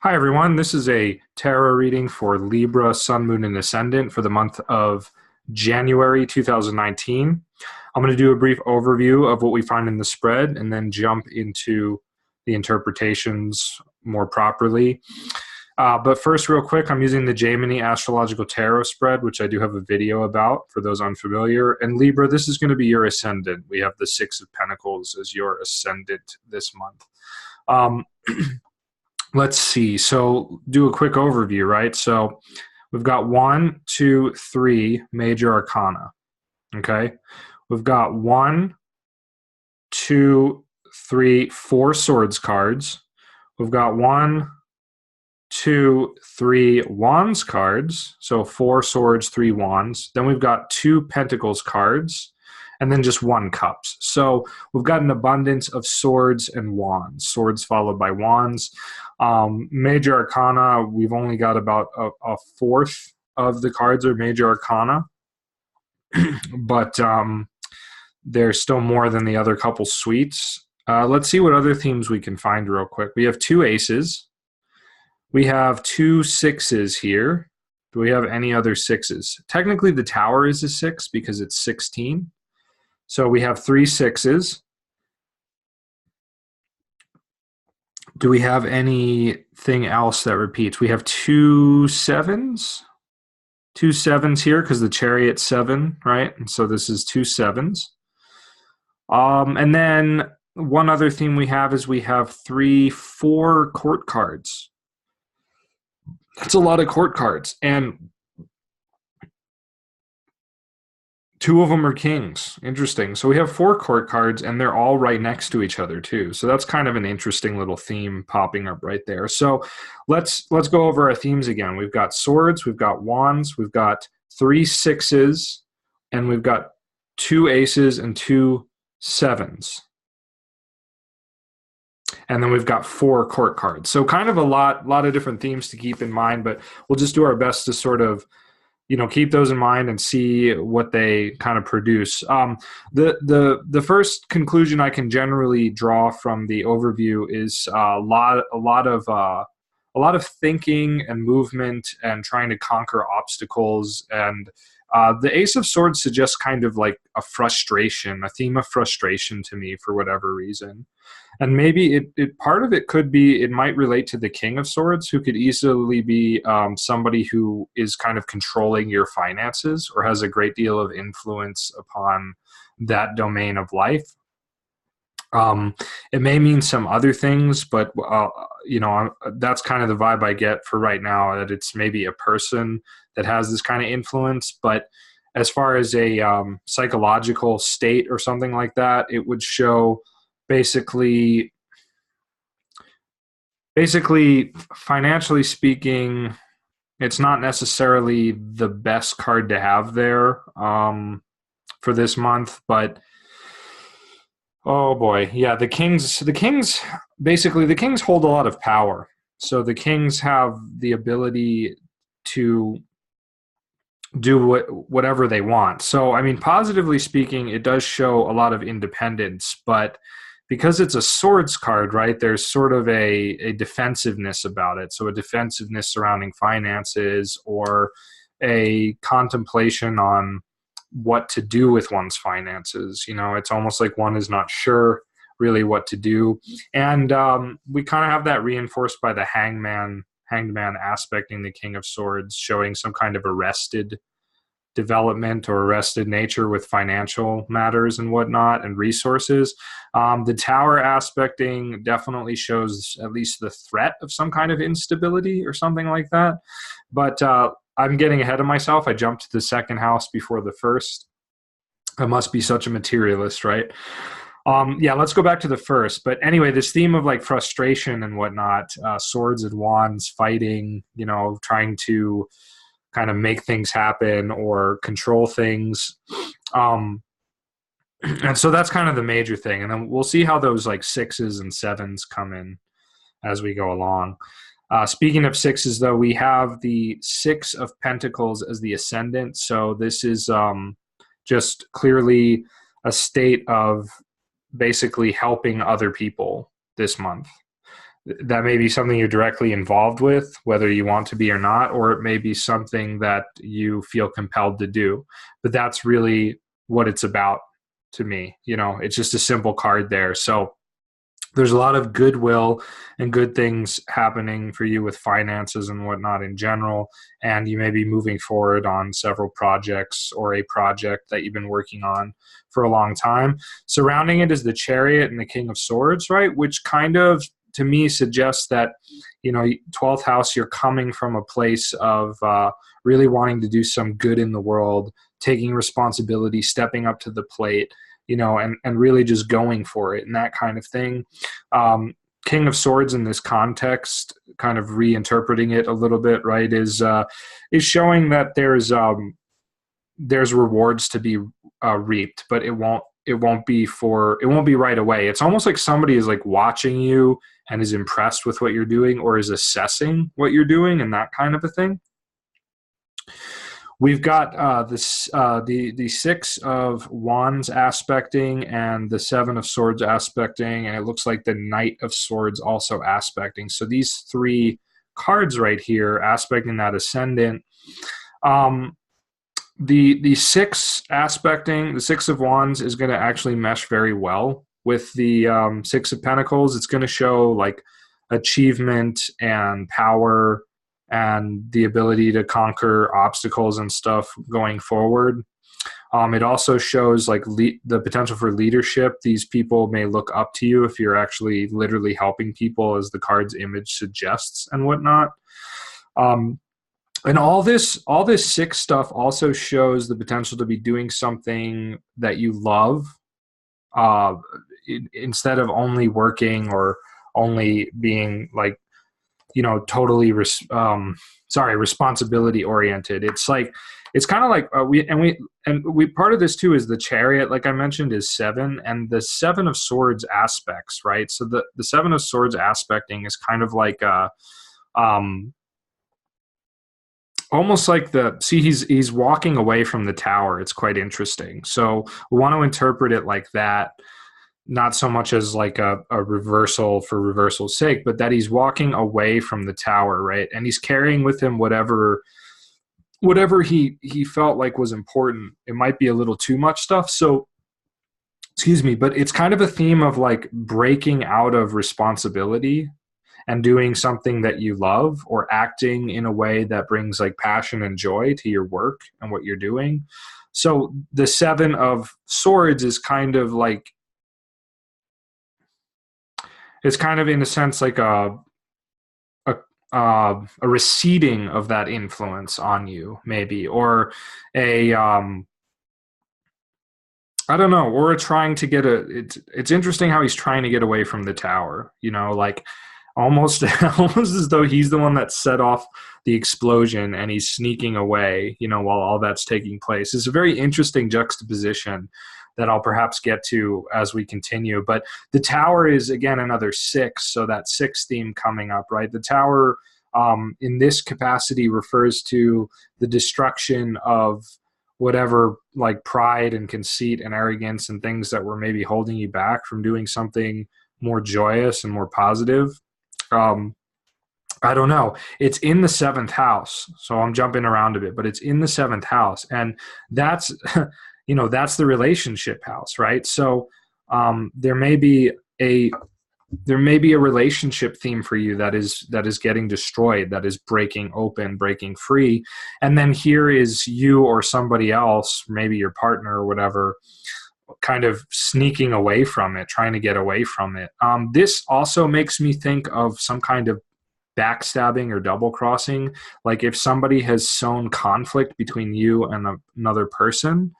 Hi, everyone. This is a tarot reading for Libra, Sun, Moon, and Ascendant for the month of January 2019. I'm going to do a brief overview of what we find in the spread and then jump into the interpretations more properly. But first, real quick, I'm using the Gemini Astrological Tarot spread, which I do have a video about for those unfamiliar. And Libra, this is going to be your Ascendant. We have the Six of Pentacles as your Ascendant this month. Let's see. So do a quick overview, right? So we've got 1, 2, 3 major arcana. Okay. We've got 1, 2, 3, 4 swords cards. We've got 1, 2, 3 wands cards. So 4 swords, 3 wands. Then we've got 2 pentacles cards. And then just 1 cups. So we've got an abundance of swords and wands. Swords followed by wands. Major arcana, we've only got about a fourth of the cards are major arcana. But there's still more than the other couple suites. Let's see what other themes we can find real quick. We have 2 aces. We have 2 sixes here. Do we have any other sixes? Technically, the tower is a 6 because it's 16. So we have 3 sixes. Do we have anything else that repeats? We have 2 sevens. 2 sevens here because the chariot's 7, right? And so this is 2 sevens. And then one other theme we have is we have 4 court cards. That's a lot of court cards. And 2 of them are kings. Interesting. So we have 4 court cards, and they're all right next to each other too. So that's kind of an interesting little theme popping up right there. So let's go over our themes again. We've got swords, we've got wands, we've got 3 sixes, and we've got 2 aces and 2 sevens. And then we've got 4 court cards. So kind of a lot of different themes to keep in mind, but we'll just do our best to sort of keep those in mind and see what they kind of produce. The first conclusion I can generally draw from the overview is a lot of thinking and movement and trying to conquer obstacles. And the Ace of Swords suggests kind of like a theme of frustration to me for whatever reason. And maybe it part of it could be, it might relate to the King of Swords, who could easily be somebody who is kind of controlling your finances or has a great deal of influence upon that domain of life. It may mean some other things, but that's kind of the vibe I get for right now, that it's maybe a person that has this kind of influence. But as far as a psychological state or something like that, it would show basically financially speaking, it's not necessarily the best card to have there for this month. But oh boy, yeah, the kings hold a lot of power. So the kings have the ability to do whatever they want. So I mean, positively speaking, it does show a lot of independence, but because it's a swords card, right, there's sort of a defensiveness about it. So a defensiveness surrounding finances, or a contemplation on what to do with one's finances. It's almost like one is not sure really what to do. And we kind of have that reinforced by the hanged man aspecting the King of Swords, showing some kind of arrested development or arrested nature with financial matters and whatnot and resources. The Tower aspecting definitely shows at least the threat of some kind of instability or something like that. But I'm getting ahead of myself. I jumped to the second house before the first. I must be such a materialist, right? Yeah, let's go back to the first. But anyway, this theme of like frustration and whatnot, swords and wands, fighting, trying to kind of make things happen or control things. And so that's kind of the major thing. And then we'll see how those like 6s and 7s come in as we go along. Speaking of 6s, though, we have the 6 of Pentacles as the Ascendant. So this is just clearly a state of basically helping other people this month. that may be something you're directly involved with, whether you want to be or not, or it may be something that you feel compelled to do. But that's really what it's about to me. It's just a simple card there. So there's a lot of goodwill and good things happening for you with finances and whatnot in general. And you may be moving forward on several projects or a project that you've been working on for a long time. Surrounding it is the Chariot and the King of Swords, right? Which kind of, to me, suggests that, 12th house, you're coming from a place of really wanting to do some good in the world, taking responsibility, stepping up to the plate, and really just going for it and that kind of thing. King of Swords in this context, kind of reinterpreting it a little bit, right, is showing that there's rewards to be reaped, but it won't be right away. It's almost like somebody is like watching you and is impressed with what you're doing or is assessing what you're doing and that kind of a thing. We've got the Six of Wands aspecting and the Seven of Swords aspecting, and it looks like the Knight of Swords also aspecting. So these three cards right here aspecting that Ascendant. The Six aspecting, the Six of Wands is going to actually mesh very well with the Six of Pentacles. It's going to show like achievement and power and the ability to conquer obstacles and stuff going forward. It also shows like the potential for leadership. These people may look up to you if you're actually literally helping people, as the card's image suggests and whatnot. And all this six stuff also shows the potential to be doing something that you love, instead of only working or only being like, totally responsibility oriented. It's like, it's kind of like we part of this too is the Chariot, like I mentioned, is 7, and the Seven of Swords aspects, right? So the Seven of Swords aspecting is kind of like almost like he's walking away from the tower. It's quite interesting. So we want to interpret it like that, not so much as like a reversal for reversal's sake, but that he's walking away from the tower, right? And he's carrying with him whatever he felt like was important. It might be a little too much stuff. So, excuse me, but it's kind of a theme of like breaking out of responsibility and doing something that you love, or acting in a way that brings like passion and joy to your work and what you're doing. So the Seven of Swords is kind of like, it's kind of in a sense like a receding of that influence on you, maybe, or a I don't know, or trying to get it's interesting how he's trying to get away from the tower, like almost almost as though he's the one that set off the explosion and he's sneaking away, while all that's taking place. It's a very interesting juxtaposition that I'll perhaps get to as we continue. But the tower is, again, another 6, so that 6 theme coming up, right? The tower in this capacity refers to the destruction of whatever like pride and conceit and arrogance and things that were maybe holding you back from doing something more joyous and more positive. I don't know. It's in the 7th house, so I'm jumping around a bit, but it's in the 7th house, and that's that's the relationship house, right? So there may be a relationship theme for you that is getting destroyed, that is breaking open, breaking free, and then here is you or somebody else, maybe your partner or whatever, kind of sneaking away from it, trying to get away from it. This also makes me think of some kind of backstabbing or double crossing, like if somebody has sown conflict between you and another person.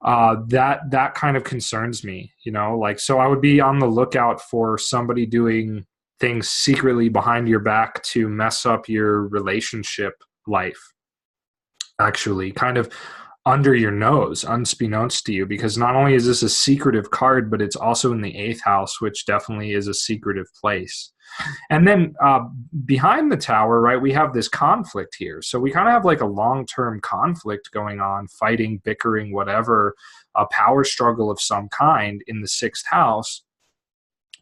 That kind of concerns me, like, so I would be on the lookout for somebody doing things secretly behind your back to mess up your relationship life, actually kind of under your nose, unbeknownst to you, because not only is this a secretive card, but it's also in the 8th house, which definitely is a secretive place. And then behind the tower, right, we have this conflict here. So we kind of have like a long-term conflict going on, fighting, bickering, whatever, a power struggle of some kind in the 6th house.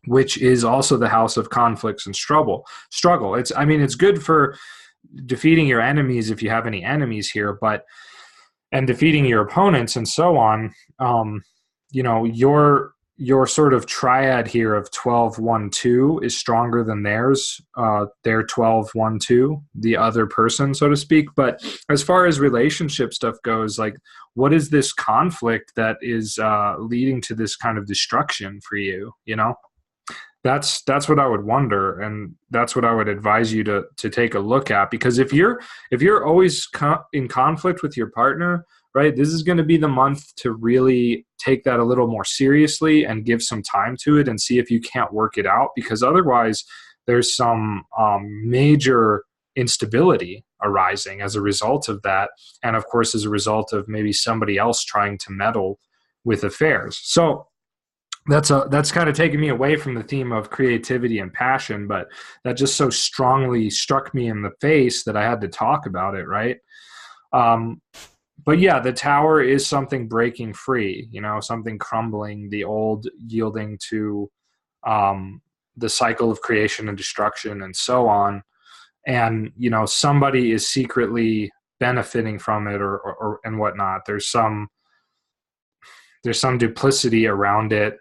which is also the house of conflicts and struggle. It's good for defeating your enemies if you have any enemies here, and defeating your opponents and so on. Your sort of triad here of 12-1-2 is stronger than theirs. They're 12-1-2, the other person, so to speak. But as far as relationship stuff goes, like, what is this conflict that is leading to this kind of destruction for you? That's what I would wonder, and that's what I would advise you to take a look at. Because if you're always in conflict with your partner, right, this is going to be the month to really take that a little more seriously and give some time to it and see if you can't work it out. Because otherwise, there's some major instability arising as a result of that, and of course, as a result of maybe somebody else trying to meddle with affairs. So that's kind of taken me away from the theme of creativity and passion, but that just so strongly struck me in the face that I had to talk about it, right? But yeah, the Tower is something breaking free, something crumbling, the old yielding to the cycle of creation and destruction and so on. And, somebody is secretly benefiting from it or and whatnot. There's some duplicity around it.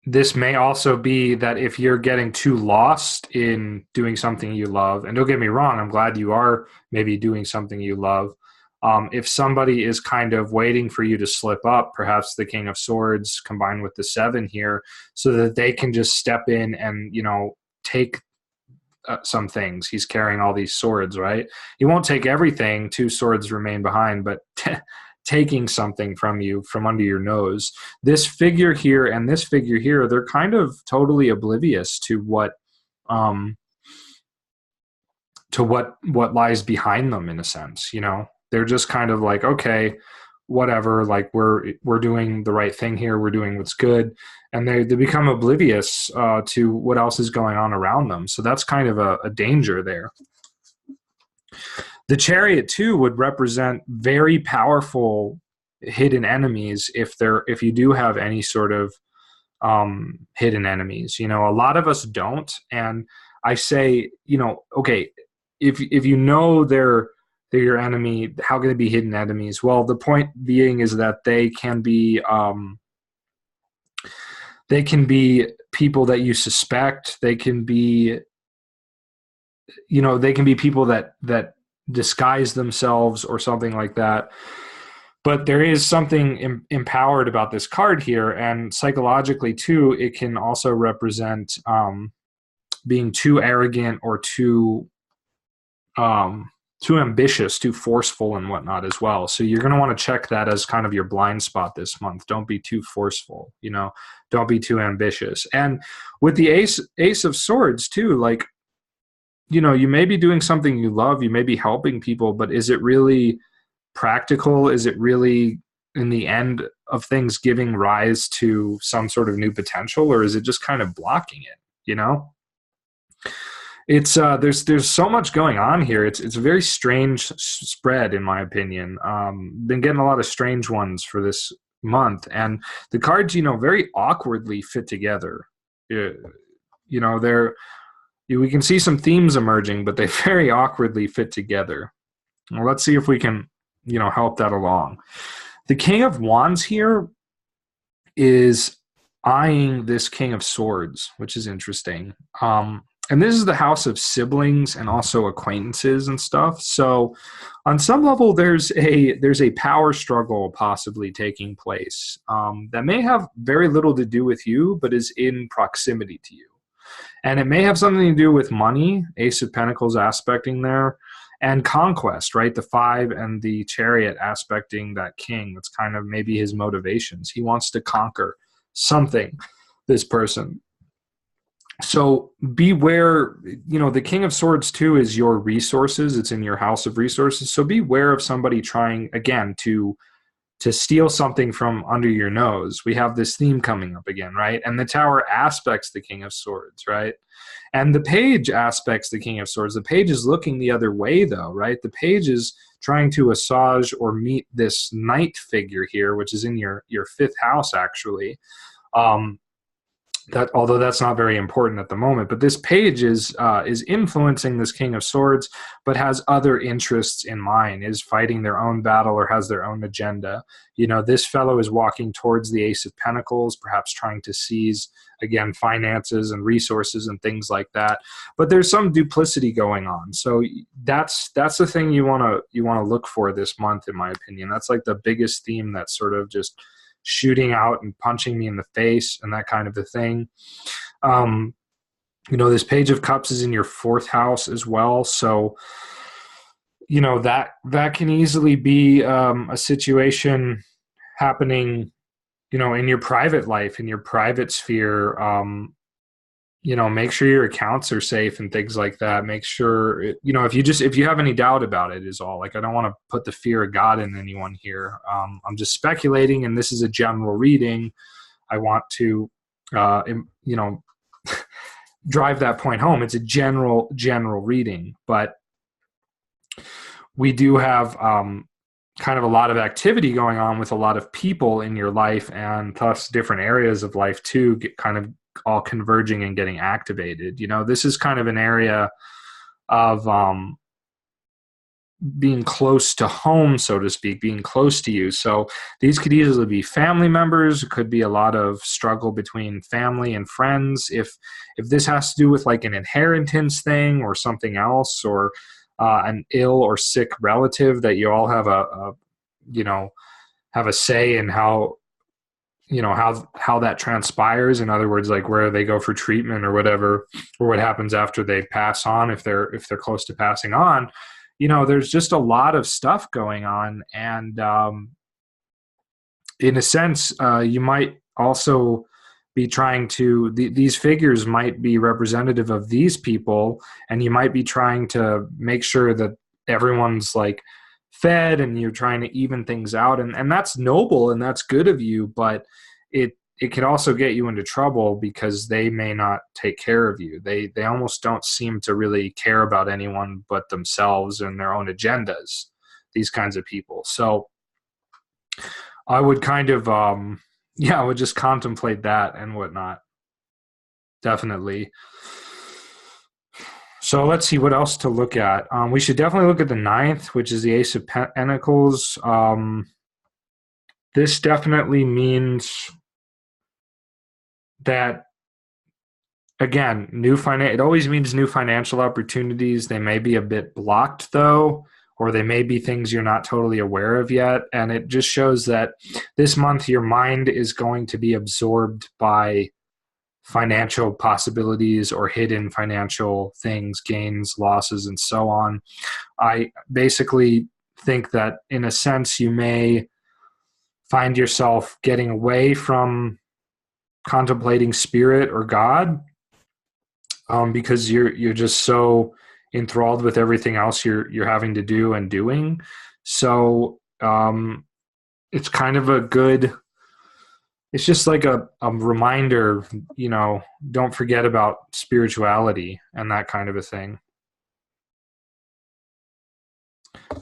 This may also be that if you're getting too lost in doing something you love, and don't get me wrong, I'm glad you are maybe doing something you love. If somebody is kind of waiting for you to slip up, perhaps the King of Swords combined with the 7 here, so that they can just step in and, take some things. He's carrying all these swords, right? He won't take everything. 2 swords remain behind, but taking something from you from under your nose. This figure here and this figure here, they're kind of totally oblivious to what lies behind them, in a sense. They're just kind of like, okay, whatever, like we're doing the right thing here, we're doing what's good, and they become oblivious to what else is going on around them. So that's kind of a danger there. The Chariot too would represent very powerful hidden enemies if you do have any sort of hidden enemies. A lot of us don't, and I say, okay, if they're your enemy, how can they be hidden enemies? Well, the point being is that they can be people that you suspect. They can be people that disguise themselves or something like that. But there is something empowered about this card here, and psychologically too, it can also represent being too arrogant or too ambitious, too forceful and whatnot as well. So you're going to want to check that as kind of your blind spot this month. Don't be too forceful, don't be too ambitious. And with the Ace of Swords too, like, you may be doing something you love, you may be helping people, but is it really practical? Is it really, in the end of things, giving rise to some sort of new potential, or is it just kind of blocking it? It's there's so much going on here. It's a very strange spread, in my opinion. Been getting a lot of strange ones for this month, and the cards, very awkwardly fit together. We can see some themes emerging, but they very awkwardly fit together. Well, let's see if we can, help that along. The King of Wands here is eyeing this King of Swords, which is interesting. And this is the house of siblings and also acquaintances and stuff. So on some level, there's a power struggle possibly taking place that may have very little to do with you, but is in proximity to you. And it may have something to do with money, Ace of Pentacles aspecting there, and conquest, right? The 5 and the Chariot aspecting that king. That's kind of maybe his motivations. He wants to conquer something, this person. So beware, the King of Swords too is your resources. It's in your house of resources. So beware of somebody trying, again, to steal something from under your nose. We have this theme coming up again, right? And the Tower aspects the King of Swords, right? And the Page aspects the King of Swords. The Page is looking the other way, though, right? The Page is trying to assuage or meet this Knight figure here, which is in your 5th house, actually. That, although that's not very important at the moment, but this page is influencing this King of Swords, but has other interests in mind, is fighting their own battle or has their own agenda. This fellow is walking towards the Ace of Pentacles, perhaps trying to seize, again, finances and resources and things like that. But there's some duplicity going on. So that's the thing you want to look for this month, in my opinion. That's like the biggest theme that's sort of just shooting out and punching me in the face and that kind of a thing. This Page of Cups is in your 4th house as well. So, that can easily be a situation happening, in your private life, in your private sphere. Make sure your accounts are safe and things like that. Make sure, if you have any doubt about it is all. Like, I don't want to put the fear of God in anyone here. I'm just speculating, and this is a general reading. I want to, drive that point home. It's a general reading, but we do have kind of a lot of activity going on with a lot of people in your life, and thus different areas of life too get kind of all converging and getting activated. This is kind of an area of being close to home, so to speak, being close to you. So these could easily be family members. It could be a lot of struggle between family and friends. If this has to do with like an inheritance thing or something else, or an ill or sick relative that you all have have a say in how that transpires. In other words, like where they go for treatment or whatever, or what happens after they pass on, if they're close to passing on. There's just a lot of stuff going on, and in a sense, you might also be trying to, these figures might be representative of these people, and you might be trying to make sure that everyone's like fed, and you're trying to even things out, and that's noble and that's good of you, but it can also get you into trouble because they may not take care of you. They almost don't seem to really care about anyone but themselves and their own agendas, these kinds of people. So I would kind of I would just contemplate that and whatnot. Definitely. So let's see what else to look at. We should definitely look at the 9th, which is the Ace of Pentacles. This definitely means that, again, it always means new financial opportunities. They may be a bit blocked though, or they may be things you're not totally aware of yet. And it just shows that this month your mind is going to be absorbed by financial possibilities or hidden financial things, gains, losses, and so on. I basically think that in a sense you may find yourself getting away from contemplating spirit or God, because you're just so enthralled with everything else you're having to do and doing. So it's kind of it's just like a reminder, don't forget about spirituality and that kind of a thing.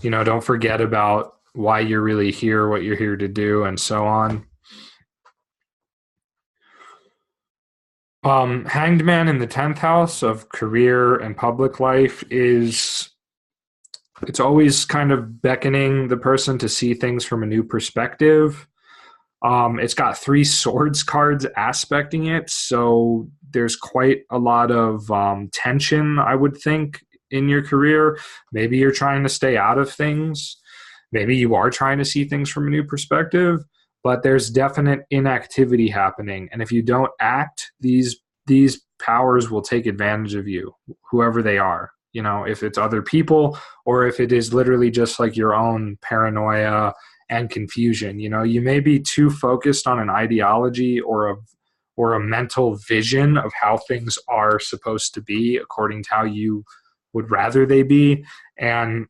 Don't forget about why you're really here, what you're here to do, and so on. Hanged Man in the 10th house of career and public life it's always kind of beckoning the person to see things from a new perspective. It's got 3 swords cards aspecting it, so there's quite a lot of tension, I would think, in your career. Maybe you're trying to stay out of things. Maybe you are trying to see things from a new perspective, but there's definite inactivity happening. And if you don't act, these powers will take advantage of you, whoever they are. If it's other people, or if it is literally just like your own paranoia and confusion. You may be too focused on an ideology or a mental vision of how things are supposed to be according to how you would rather they be. And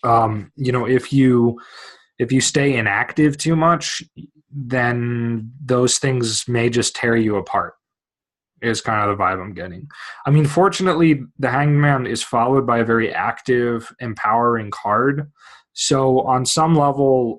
if you stay inactive too much, then those things may just tear you apart, is kind of the vibe I'm getting. I mean, fortunately, the Hanged Man is followed by a very active, empowering card. So on some level,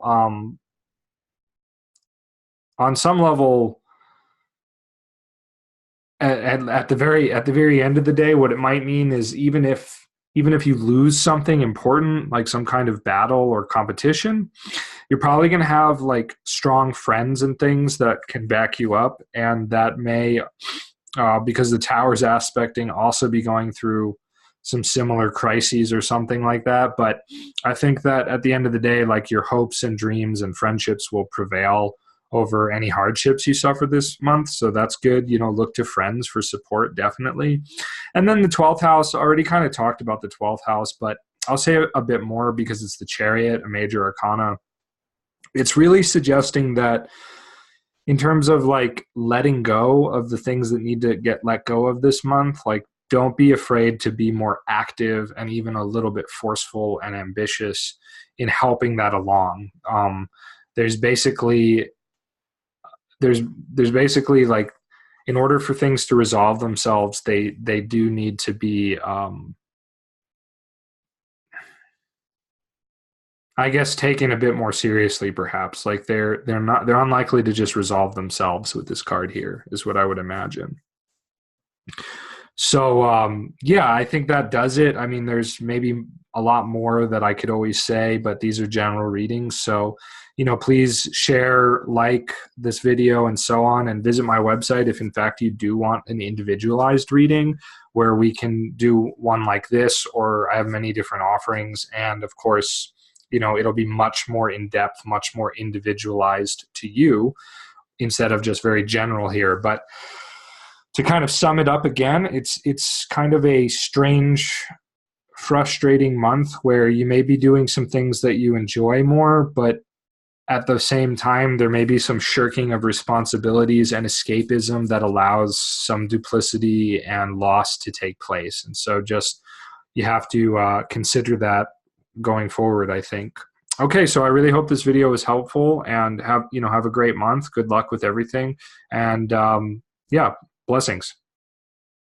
at the very end of the day, what it might mean is even if you lose something important, like some kind of battle or competition, you're probably going to have like strong friends and things that can back you up, and that may, because the tower's aspecting, also be going through some similar crises or something like that. But I think that at the end of the day, like your hopes and dreams and friendships will prevail over any hardships you suffer this month. So that's good. You know, look to friends for support, definitely. And then the 12th house, I already kind of talked about the 12th house, but I'll say a bit more because it's the Chariot, a major arcana. It's really suggesting that in terms of like letting go of the things that need to get let go of this month, like don't be afraid to be more active and even a little bit forceful and ambitious in helping that along. There's basically there's basically like, in order for things to resolve themselves, they do need to be, I guess, taken a bit more seriously, perhaps. Like they're unlikely to just resolve themselves with this card here, is what I would imagine. So yeah, I think that does it. I mean, there's maybe a lot more that I could always say, but these are general readings. So, you know, please share, like this video and so on, and visit my website if in fact you do want an individualized reading where we can do one like this, or I have many different offerings. And of course, you know, it'll be much more in depth, much more individualized to you instead of just very general here. But to kind of sum it up again, it's kind of a strange, frustrating month where you may be doing some things that you enjoy more, but at the same time, there may be some shirking of responsibilities and escapism that allows some duplicity and loss to take place. And so just, you have to consider that going forward, I think. Okay, so I really hope this video was helpful, and have a great month. Good luck with everything. And yeah, blessings.